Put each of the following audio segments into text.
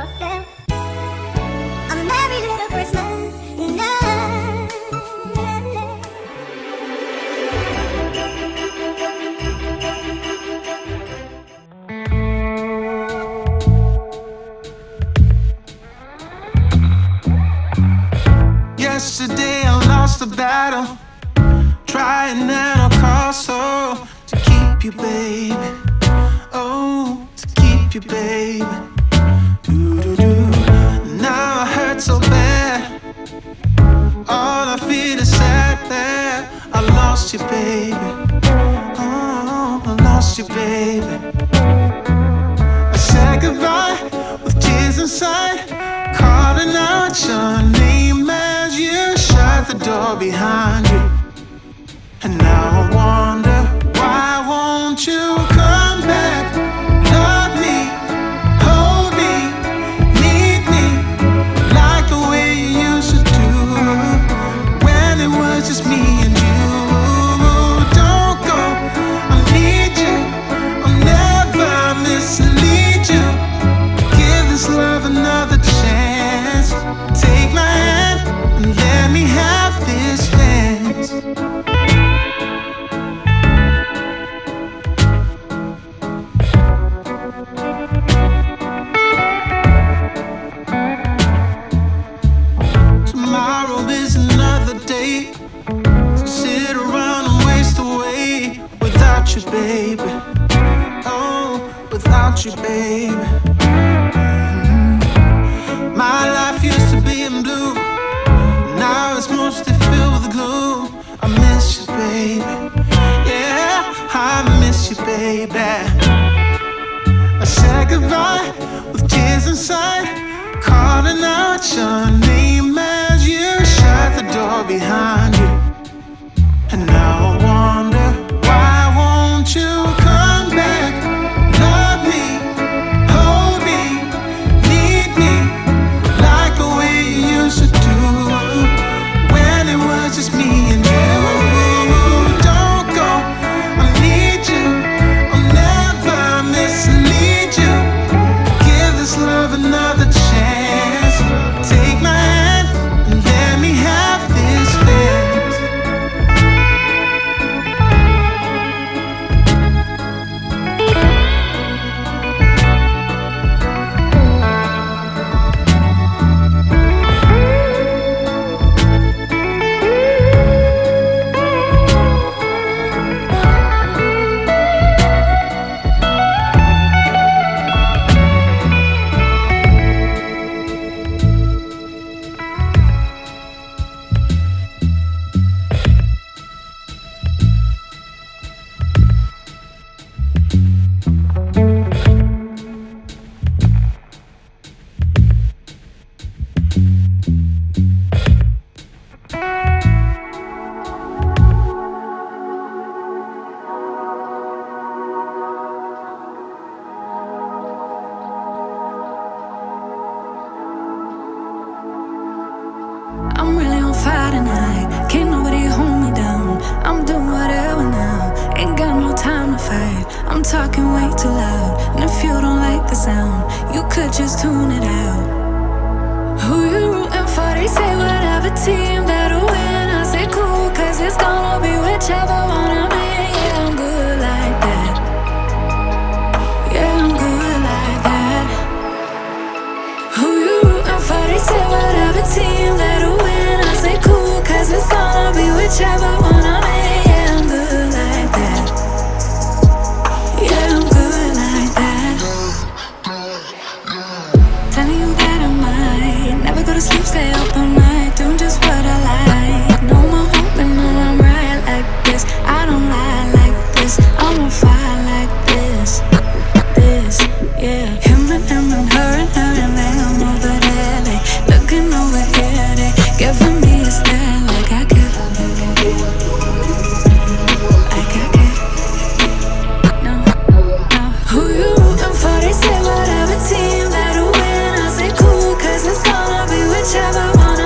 yourself. A merry little Christmas night. Yesterday I lost the battle, trying at all costs, oh, to keep you, baby. Oh, to keep you, baby. Do-do-do. Now I hurt so bad. All I feel is sad that I lost you, baby. Oh, I lost you, baby. I said goodbye with tears inside, calling out your name as you shut the door behind you. And now I wonder, why won't you come back? Love me, hold me, need me, like the way you used to do, when it was just me and you. Don't go, I need you, I'll never mislead you. Give this love another chance. Take my hand and let me have this dance. Tomorrow is another day, so sit around and waste away without you, baby. Oh, without you, baby. My life used to be in blue, now it's mostly filled with gloom. I miss you, baby. Yeah, I miss you, baby. I said goodbye with tears inside, calling out your name as you shut the door behind you. And now I wonder, why won't you come back? Love me, hold me, need me, like the way you used to do, when it was just me and you. Don't go, I need you, I'll never mislead you. Give this love another chance. Take my hand and let me have this dance. I'm really on fire tonight. Can't nobody hold me down. I'm doing whatever now. Ain't got no time to fight. I'm talking way too loud. And if you don't like the sound, you could just tune it out. Who you rooting for? They say whatever team that'll win. I say cool, cause it's gonna be whichever one I'm in. Yeah, I'm good like that. Yeah, I'm good like that. Who you rooting for? They say whatever team that'll win. I say cool, cause it's gonna be whichever one I'm in. Yeah, I'm good like that. Yeah, I'm good like that. Telling you that I might never go to sleep, stay up all night, doing just what I like. No more hoping, no, I'm right like this. I don't lie like this. I'm on fire like this. This, yeah. Him and her and they I'm over there. They looking over here, they giving me a stare like I care. Like I care. No, no. Who you rooting for? They say whatever team that'll win. I say cool, cause it's gonna be whichever one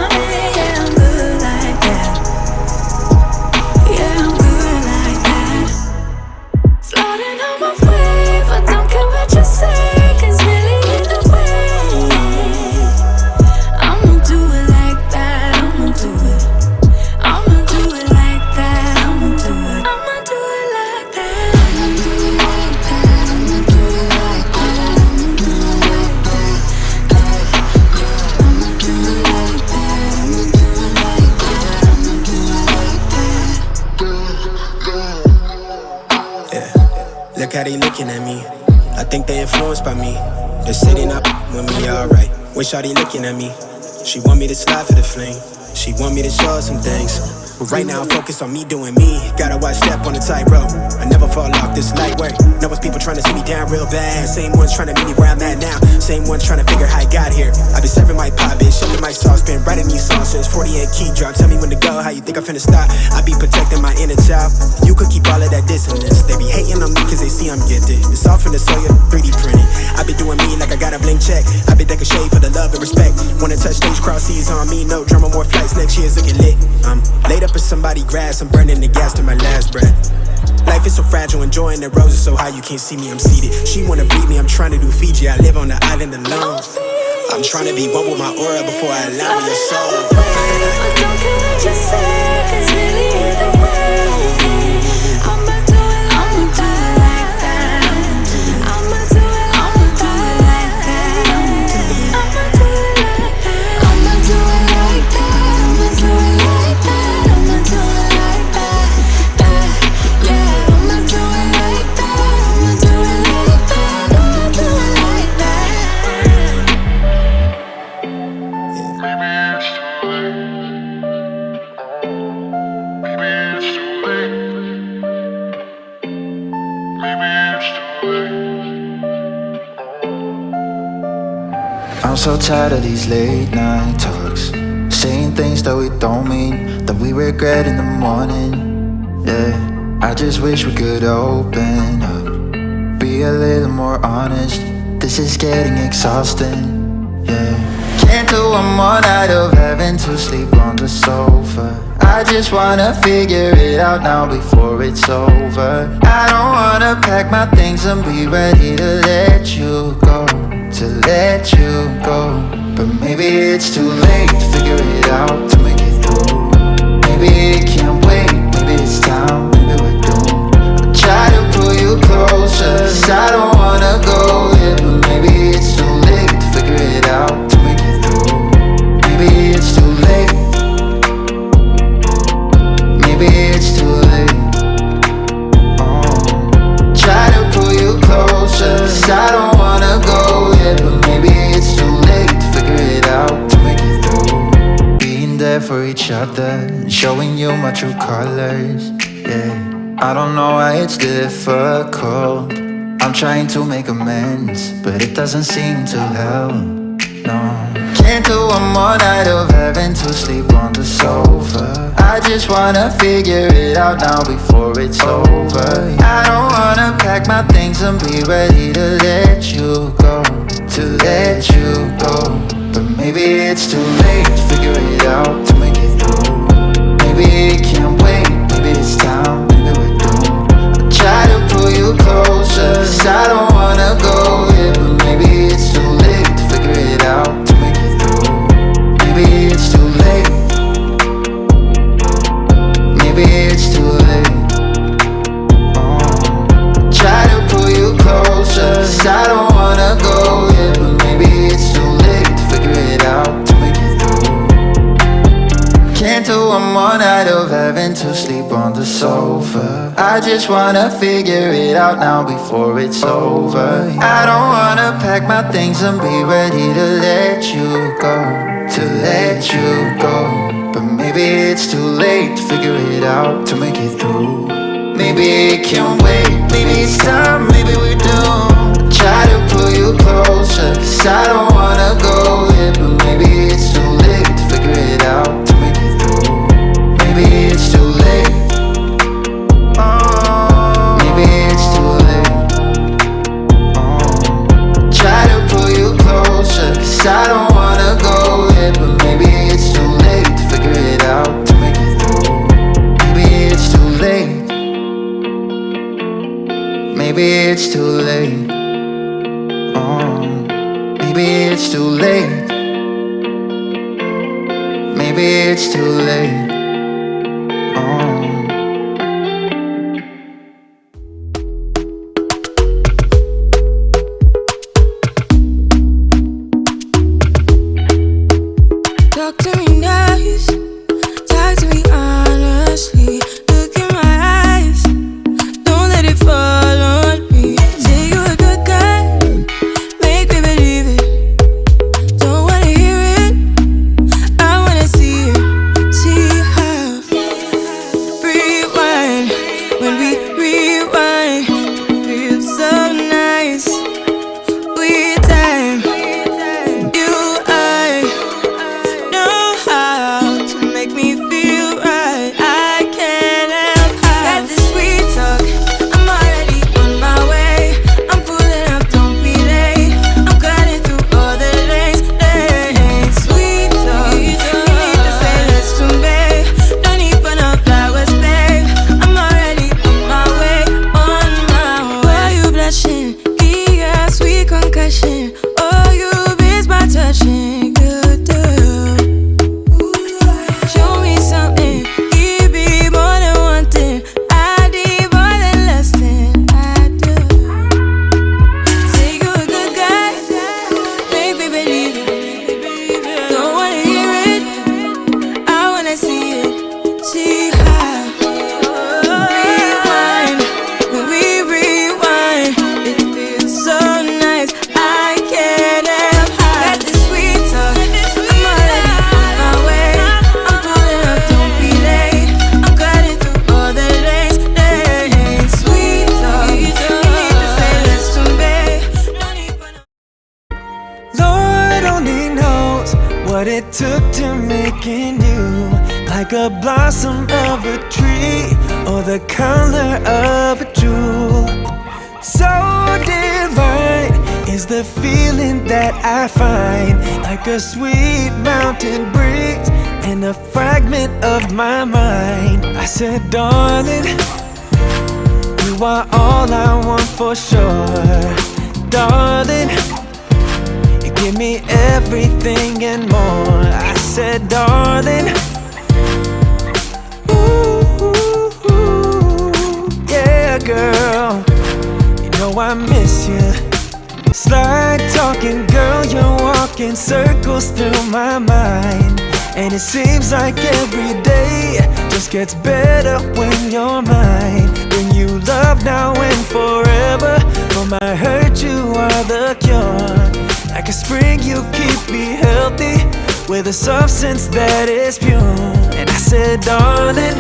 influenced by me. They say they not with me, alright. When shawty looking at me, she want me to slide for the flame. She want me to show her some things. But right now I'm focused on me doing me. Gotta watch step on the tightrope. I never fall off, this light work. Know it's people trying to see me down real bad. Same ones trying to meet me where I'm at now. Same ones trying to figure how I got here. I been serving my pop, bitch, shaking my sauce, been writing these songs since 48 key drop. Tell me when to go, how you think I'm finna stop? I be protecting my inner child. You could keep all of that dissonance. They be hating on me cause they see I'm gifted. It's all from the soil, 3D printed. I been doing me like I got a blank check. I been taking shade for the love and respect. Wanna touch stage, cross seas on me. No drama, more flights, next year's looking lit. I'm laid up in somebody's grass, I'm burning the gas to my last breath. Life is so fragile, enjoying the roses so high you can't see me, I'm seated. She wanna breed me, I'm trying to do Fiji. I live on the island alone. I'm trying to be one with my aura before I allow your soul. I don't care what you say, 'cause really either way, I'ma do it like that. I'ma do it like that. I'ma do it like that. I'ma do it like that. I'ma do it like that. I'ma do it like that. Yeah, I'ma do it like that. I'ma do it like that. I'ma do it like that. Maybe it's too late. Maybe it's too late. Maybe it's too late. I'm so tired of these late night talks, saying things that we don't mean, that we regret in the morning. Yeah, I just wish we could open up, be a little more honest. This is getting exhausting. Yeah, can't do one more night of having to sleep on the sofa. I just wanna figure it out now before it's over. I don't wanna pack my things and be ready to let you go, to let you go. But maybe it's too late to figure it out, to make it through. Maybe it can't wait, maybe it's time, maybe we're doomed. I try to pull you closer, 'cause I don't wanna go yet. But maybe it's too late to figure it out, to make it through. Maybe it's too late. Maybe it's too late. Try to pull you closer, 'cause I don't wanna go yet. But maybe it's too late to figure it out, to make it through. Being there for each other and showing you my true colors. Yeah, I don't know why it's difficult. I'm trying to make amends, but it doesn't seem to help. No, can't do one more night of having to sleep on the sofa. I just wanna figure it out now before it's over. I don't wanna pack my things and be ready to let you go, to let you go. But maybe it's too late to figure it out, to make it through. Maybe it can't wait, maybe it's time, maybe we're doomed. I try to pull you closer, 'cause I don't wanna go yet. But maybe it's too late to figure it out, to make it through. Maybe it's too late. Maybe it's too late. Try to pull you closer, 'cause I don't wanna go yet. But maybe it's too late to figure it out, to make it through. Can't do one more night of having to sleep on the sofa. I just wanna figure it out now before it's over. I don't wanna pack my things and be ready to let you go, to let you go. But maybe it's too late to figure it out, to make it through. Maybe it can't wait, maybe it's time, maybe we're doomed. Try to pull you closer, 'cause I don't wanna go yet. But maybe it's too late to figure it out, to make it through. Maybe it's too late. Maybe it's too late. Try to pull you closer, 'cause I don't wanna go yet. But maybe it's too late to figure it out, to make it through. Maybe it's too late. Maybe it's too late. Maybe it's too late. Maybe it's too late. Talk to me nice, talk to me honestly. Look in my eyes, don't let it fall on me. Say you're a good guy, only knows what it took to making you, like a blossom of a tree or the color of a jewel. So divine is the feeling that I find, like a sweet mountain breeze in a fragment of my mind. I said, darling, you are all I want for sure. Darling, you give me everything and more. I said, darling, ooh, yeah, girl, you know I miss you. Slide talking, girl, you're walking circles through my mind. And it seems like every day just gets better when you're mine. Bring you love now and forever. For my hurt, you are the cure. Like a spring, you keep me healthy with a substance that is pure. And I said, darling,